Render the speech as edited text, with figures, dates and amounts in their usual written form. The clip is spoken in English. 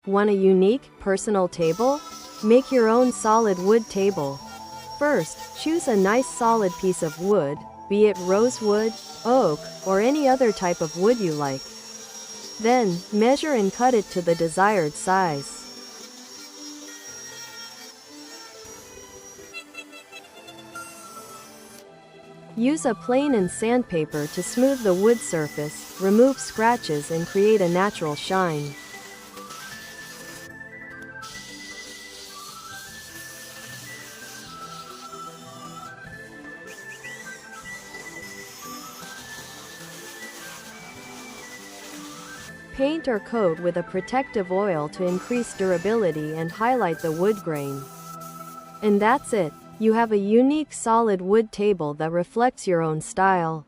Want a unique, personal table? Make your own solid wood table. First, choose a nice solid piece of wood, be it rosewood, oak, or any other type of wood you like. Then, measure and cut it to the desired size. Use a plane and sandpaper to smooth the wood surface, remove scratches and create a natural shine. Paint or coat with a protective oil to increase durability and highlight the wood grain. And that's it. You have a unique solid wood table that reflects your own style.